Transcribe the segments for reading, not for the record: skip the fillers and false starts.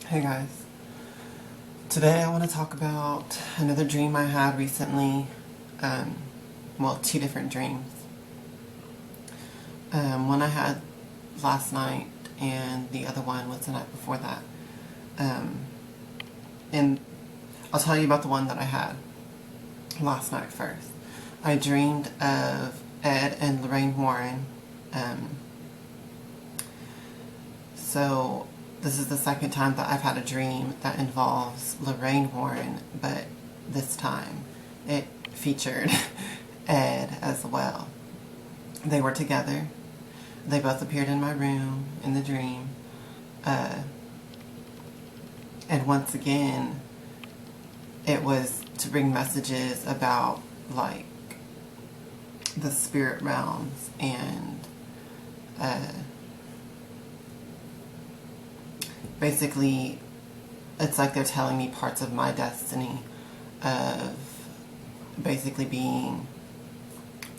Hey guys, today I want to talk about another dream I had recently. Well, two different dreams. One I had last night, and the other one was the night before that. And I'll tell you about the one that I had last night first. I dreamed of Ed and Lorraine Warren. So this is the second time that I've had a dream that involves Lorraine Warren, but this time it featured Ed as well. They were together. They both appeared in my room in the dream. And once again, it was to bring messages about, like, the spirit realms and basically it's like they're telling me parts of my destiny of basically being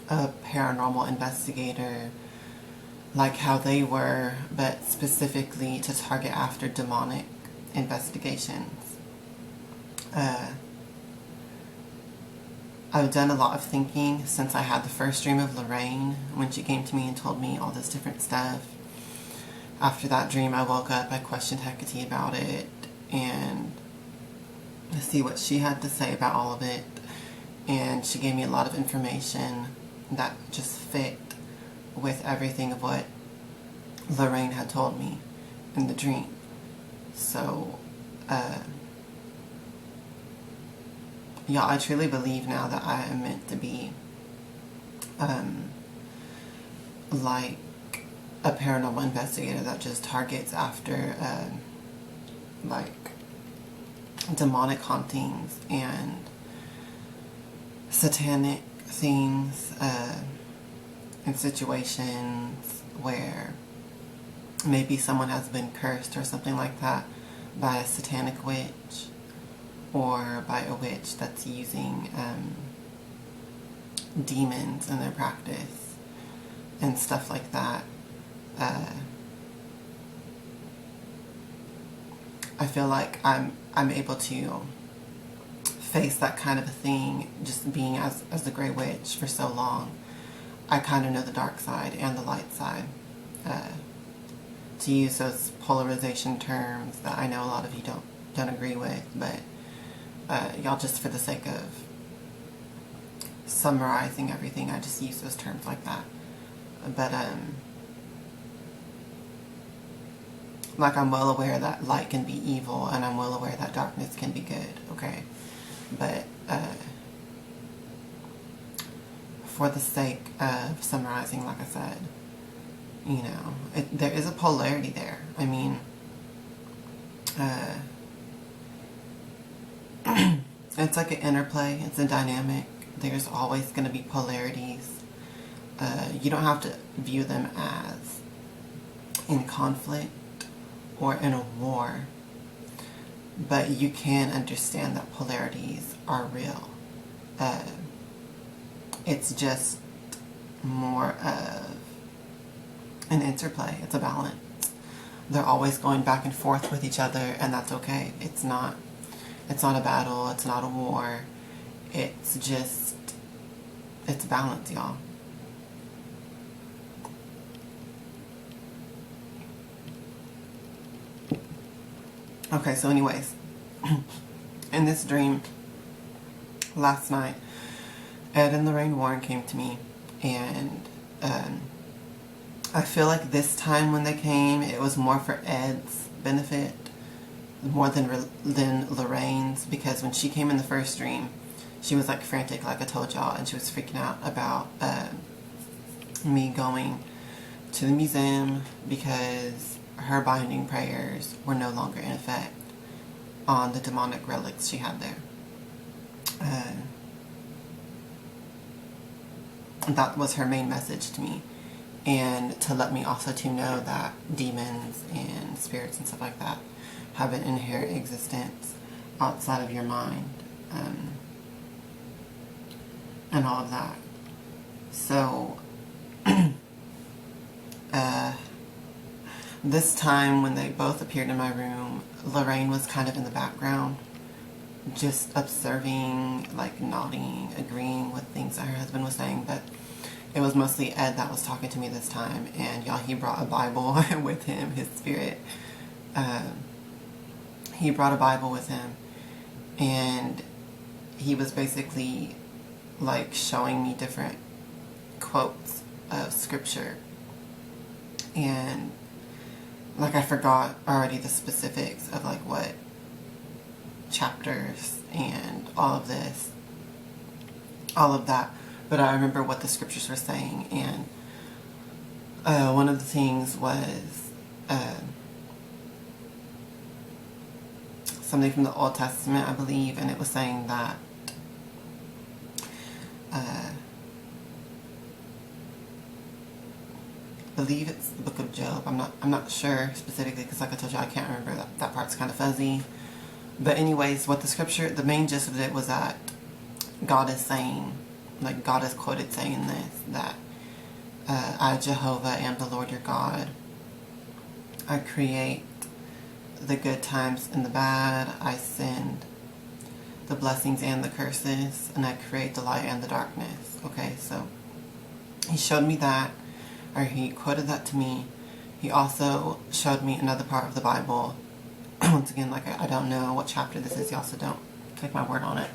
a paranormal investigator, like how they were, but specifically to target after demonic investigations. I've done a lot of thinking since I had the first dream of Lorraine when she came to me and told me all this different stuff. After that dream, I woke up, I questioned Hecate about it, and to see what she had to say about all of it. And she gave me a lot of information that just fit with everything of what Lorraine had told me in the dream. So, yeah, I truly believe now that I am meant to be, like, a paranormal investigator that just targets after, like, demonic hauntings and satanic things, in situations where maybe someone has been cursed or something like that by a satanic witch or by a witch that's using demons in their practice and stuff like that. I feel like I'm able to face that kind of a thing just being as the Grey Witch for so long. I kind of know the dark side and the light side. To use those polarization terms that I know a lot of you don't agree with, but y'all, just for the sake of summarizing everything, I just use those terms like that. But like, I'm well aware that light can be evil, and I'm well aware that darkness can be good, okay? But for the sake of summarizing, like I said, you know, there is a polarity there. I mean, it's like an interplay. It's a dynamic. There's always going to be polarities. You don't have to view them as in conflict or in a war, but you can understand that polarities are real. It's just more of an interplay. It's a balance. They're always going back and forth with each other, and that's okay. It's not a battle. It's not a war. It's balance, y'all. Okay, so anyways, in this dream last night, Ed and Lorraine Warren came to me, and I feel like this time when they came, it was more for Ed's benefit more than Lorraine's, because when she came in the first dream, she was like frantic, like I told y'all, and she was freaking out about me going to the museum because her binding prayers were no longer in effect on the demonic relics she had there. That was her main message to me, and to let me also to know that demons and spirits and stuff like that have an inherent existence outside of your mind, and all of that. So This time when they both appeared in my room, Lorraine was kind of in the background, just observing, like nodding, agreeing with things that her husband was saying, but it was mostly Ed that was talking to me this time. And y'all, he brought a Bible with him, his spirit. He brought a Bible with him, and he was basically like showing me different quotes of scripture. And like I forgot already the specifics of like what chapters and all of this, all of that, but I remember what the scriptures were saying. And one of the things was something from the Old Testament, I believe, and it was saying that I believe it's the book of Job. I'm not sure specifically, because like I told you, I can't remember. That part's kind of fuzzy. But anyways, what the main gist of it was that God is saying, like God is quoted saying this, that I, Jehovah, am the Lord your God. I create the good times and the bad. I send the blessings and the curses, and I create the light and the darkness. Okay, so he showed me that, or he quoted that to me. He also showed me another part of the Bible. Once again, like I don't know what chapter this is, y'all, so don't take my word on it.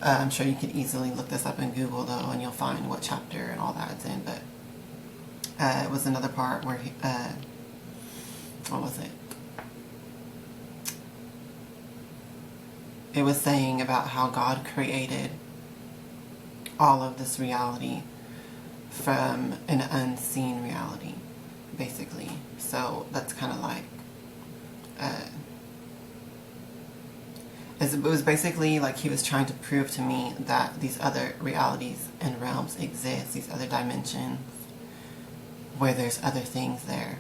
I'm sure you could easily look this up in Google though, and you'll find what chapter and all that it's in. But it was another part where he, what was it? It was saying about how God created all of this reality from an unseen reality, basically. So that's kind of like, it was basically like he was trying to prove to me that these other realities and realms exist, these other dimensions, where there's other things there.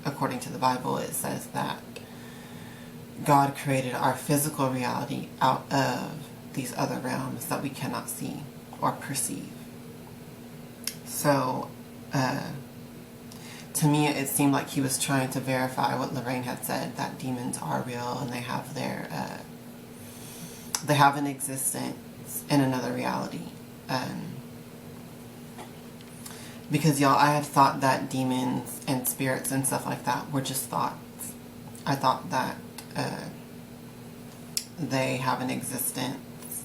According to the Bible, it says that God created our physical reality out of these other realms that we cannot see or perceive. So, to me, it seemed like he was trying to verify what Lorraine had said, that demons are real and they have an existence in another reality. Because y'all, I had thought that demons and spirits and stuff like that were just thoughts. I thought that they have an existence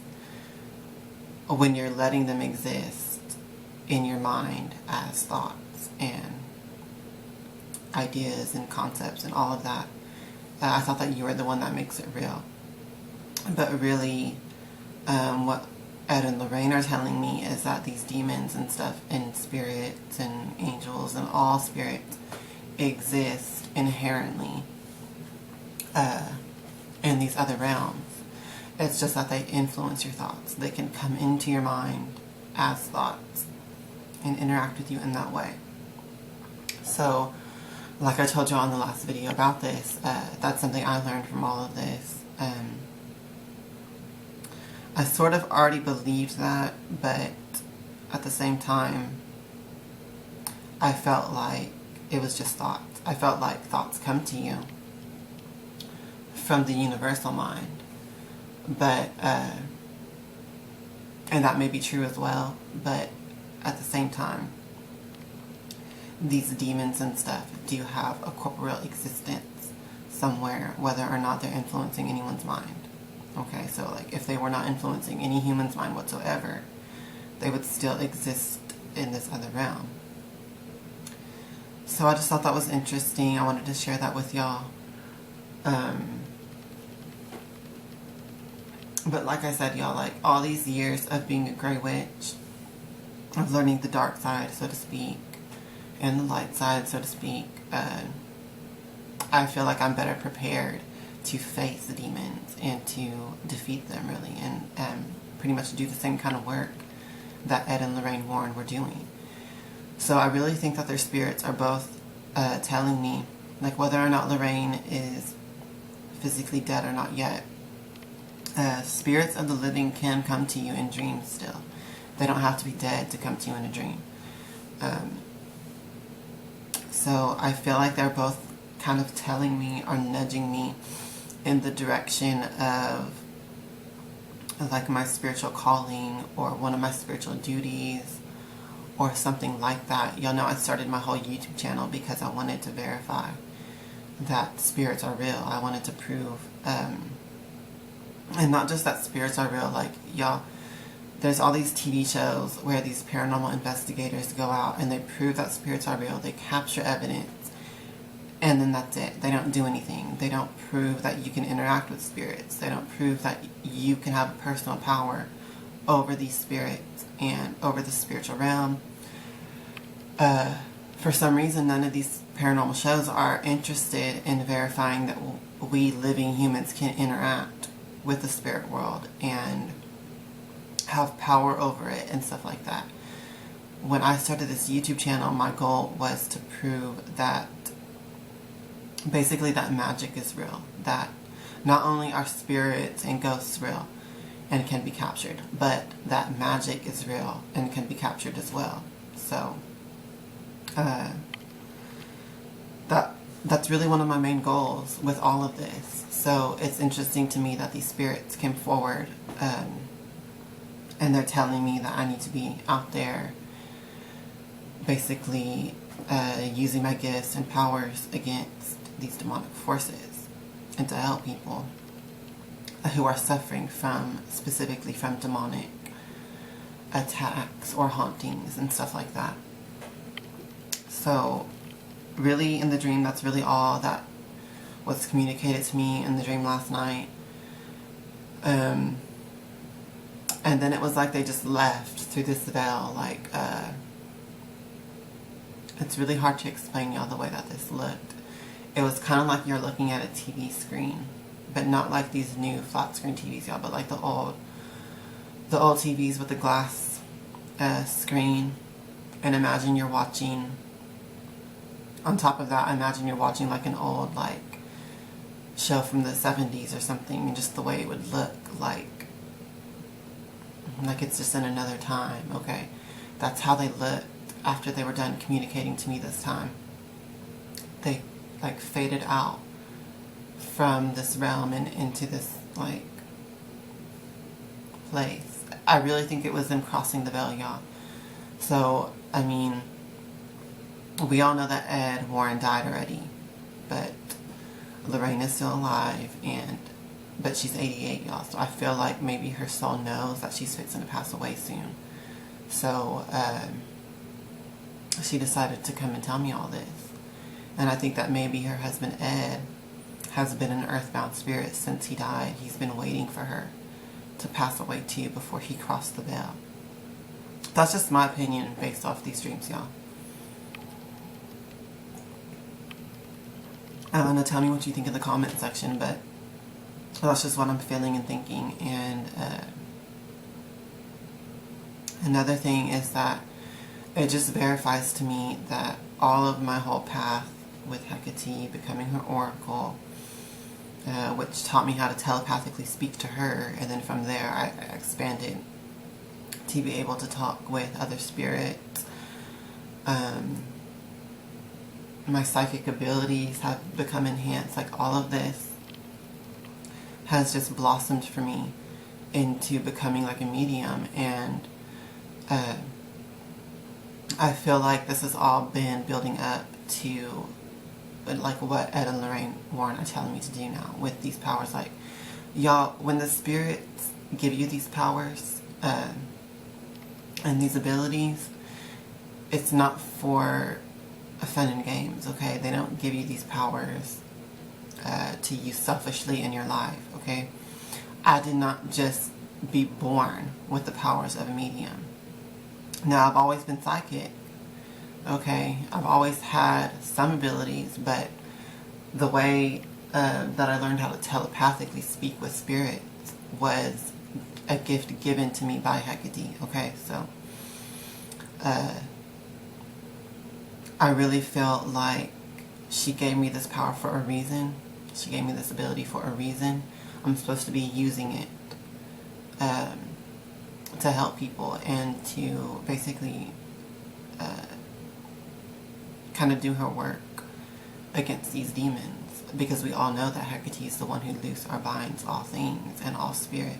when you're letting them exist in your mind as thoughts and ideas and concepts and all of that. I thought that you were the one that makes it real. But really, what Ed and Lorraine are telling me is that these demons and stuff and spirits and angels and all spirits exist inherently in these other realms. It's just that they influence your thoughts. They can come into your mind as thoughts and interact with you in that way. So, like I told you on the last video about this, that's something I learned from all of this. I sort of already believed that, but at the same time, I felt like it was just thoughts. I felt like thoughts come to you from the universal mind. But, and that may be true as well, but at the same time, these demons and stuff do have a corporeal existence somewhere, whether or not they're influencing anyone's mind. Okay, so like if they were not influencing any human's mind whatsoever, they would still exist in this other realm. So I just thought that was interesting. I wanted to share that with y'all. But like I said, y'all, like all these years of being a Grey Witch, of learning the dark side, so to speak, and the light side, so to speak, I feel like I'm better prepared to face the demons and to defeat them, really, and pretty much do the same kind of work that Ed and Lorraine Warren were doing. So I really think that their spirits are both telling me, like, whether or not Lorraine is physically dead or not yet, spirits of the living can come to you in dreams still. They don't have to be dead to come to you in a dream. So I feel like they're both kind of telling me or nudging me in the direction of like my spiritual calling or one of my spiritual duties or something like that. Y'all know I started my whole YouTube channel because I wanted to verify that spirits are real. I wanted to prove, and not just that spirits are real, like y'all, there's all these TV shows where these paranormal investigators go out and they prove that spirits are real. They capture evidence and then that's it. They don't do anything. They don't prove that you can interact with spirits. They don't prove that you can have personal power over these spirits and over the spiritual realm. For some reason, none of these paranormal shows are interested in verifying that we living humans can interact with the spirit world and have power over it and stuff like that. When I started this YouTube channel, my goal was to prove that basically that magic is real, that not only are spirits and ghosts real and can be captured, but that magic is real and can be captured as well. So that's really one of my main goals with all of this. So it's interesting to me that these spirits came forward and they're telling me that I need to be out there basically using my gifts and powers against these demonic forces and to help people who are suffering from, specifically from demonic attacks or hauntings and stuff like that. So really in the dream, that's really all that was communicated to me in the dream last night. And then it was like they just left through this veil. Like, it's really hard to explain y'all the way that this looked. It was kind of like you're looking at a TV screen, but not like these new flat screen TVs, y'all, but like the old TVs with the glass screen. And imagine you're watching, on top of that, imagine you're watching like an old like show from the 70s or something, and just the way it would look like it's just in another time, okay? That's how they looked after they were done communicating to me this time. They like faded out from this realm and into this like place. I really think it was them crossing the veil, y'all. So, I mean, we all know that Ed Warren died already, but Lorraine is still alive, but she's 88, y'all. So I feel like maybe her soul knows that she's fixing to pass away soon. So she decided to come and tell me all this. And I think that maybe her husband Ed has been an earthbound spirit since he died. He's been waiting for her to pass away too before he crossed the veil. That's just my opinion based off these dreams, y'all. I don't know, tell me what you think in the comment section, but that's just what I'm feeling and thinking. And another thing is that it just verifies to me that all of my whole path with Hecate, becoming her oracle, which taught me how to telepathically speak to her, and then from there I expanded to be able to talk with other spirits. My psychic abilities have become enhanced. Like, all of this has just blossomed for me into becoming like a medium, and I feel like this has all been building up to like what Ed and Lorraine Warren are telling me to do now with these powers. Like, y'all, when the spirits give you these powers and these abilities, it's not for fun and games, okay? They don't give you these powers to use selfishly in your life, okay? I did not just be born with the powers of a medium. Now, I've always been psychic, okay? I've always had some abilities, but the way that I learned how to telepathically speak with spirits was a gift given to me by Hecate, okay? So, I really feel like she gave me this power for a reason. She gave me this ability for a reason. I'm supposed to be using it to help people and to basically kind of do her work against these demons. Because we all know that Hecate is the one who loose or binds all things and all spirits.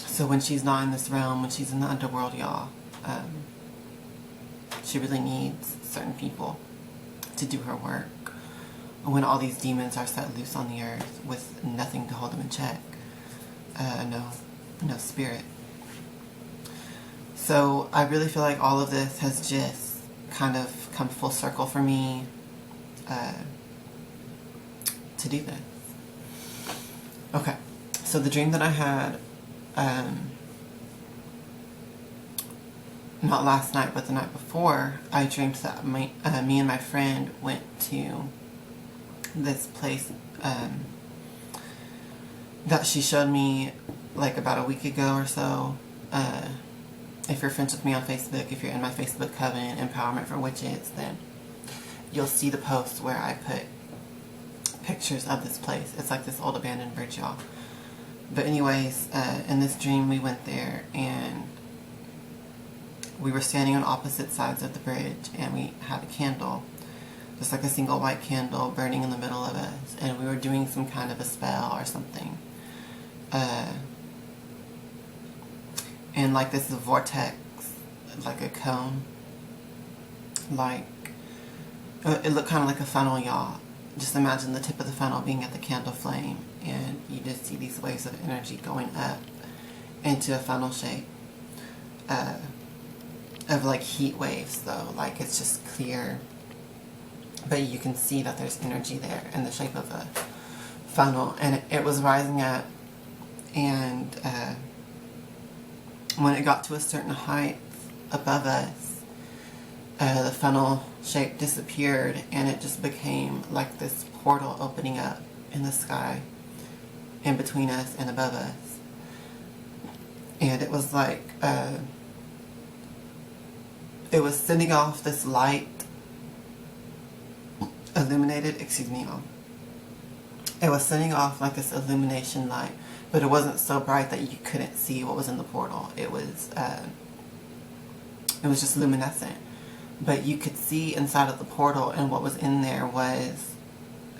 So when she's not in this realm, when she's in the underworld, y'all, she really needs certain people to do her work. When all these demons are set loose on the earth with nothing to hold them in check. No spirit. So I really feel like all of this has just kind of come full circle for me to do this. Okay, so the dream that I had, not last night but the night before, I dreamed that me and my friend went to this place that she showed me like about a week ago or so. If you're friends with me on Facebook, if you're in my Facebook coven, Empowerment for Witches, then you'll see the post where I put pictures of this place. It's like this old abandoned bridge, y'all. But anyways, in this dream we went there and we were standing on opposite sides of the bridge and we had a candle, just like a single white candle burning in the middle of us, and we were doing some kind of a spell or something. And like this vortex, like a cone, like, it looked kind of like a funnel, y'all. Just imagine the tip of the funnel being at the candle flame, and you just see these waves of energy going up into a funnel shape, of like heat waves though, like it's just clear, but you can see that there's energy there in the shape of a funnel, and it was rising up, and when it got to a certain height above us, the funnel shape disappeared and it just became like this portal opening up in the sky in between us and above us. And it was like, it was sending off this light, illuminated, excuse me, y'all. It was sending off like this illumination light, but it wasn't so bright that you couldn't see what was in the portal. It was just luminescent. But you could see inside of the portal, and what was in there was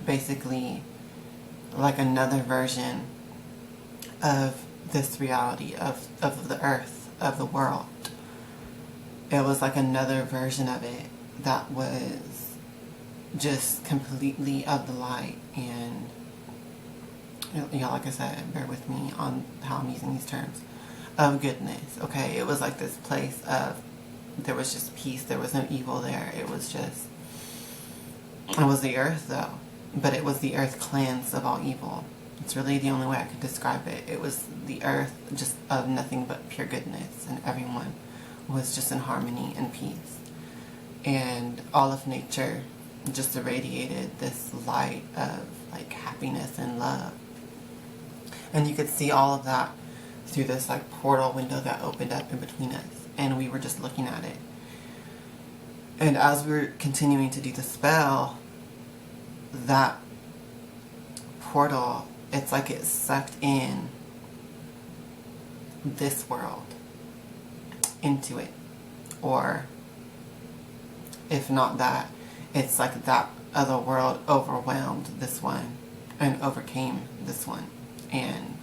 basically like another version of this reality, of the earth, of the world. It was like another version of it that was just completely of the light. And yeah, like I said, bear with me on how I'm using these terms, of goodness, okay? It was like this place of, there was just peace, there was no evil there. It was just, it was the earth though, but it was the earth cleansed of all evil. It's really the only way I could describe it. It was the earth just of nothing but pure goodness, and everyone was just in harmony and peace. And all of nature just irradiated this light of like happiness and love. And you could see all of that through this like portal window that opened up in between us, and we were just looking at it. And as we were continuing to do the spell, that portal, it's like it sucked in this world into it. Or if not that, it's like that other world overwhelmed this one and overcame this one. And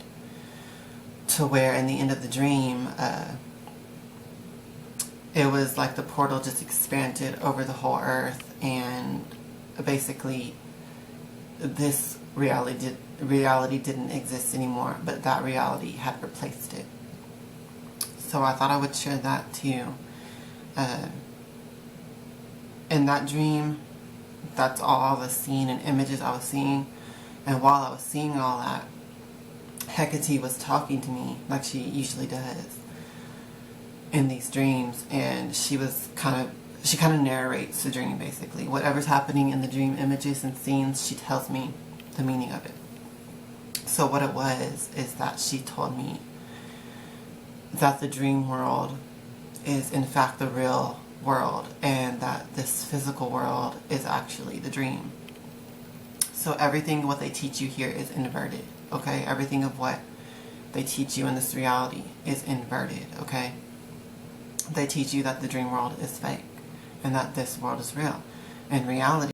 to where in the end of the dream, it was like the portal just expanded over the whole earth, and basically this reality didn't exist anymore, but that reality had replaced it. So I thought I would share that too. In that dream, that's all the scene and images I was seeing. And while I was seeing all that, Hecate was talking to me like she usually does in these dreams, and she kind of narrates the dream basically. Whatever's happening in the dream images and scenes, she tells me the meaning of it. So what it was is that she told me that the dream world is in fact the real world, and that this physical world is actually the dream. So everything what they teach you here is inverted, okay? Everything of what they teach you in this reality is inverted, okay? They teach you that the dream world is fake. and that this world is real. In reality,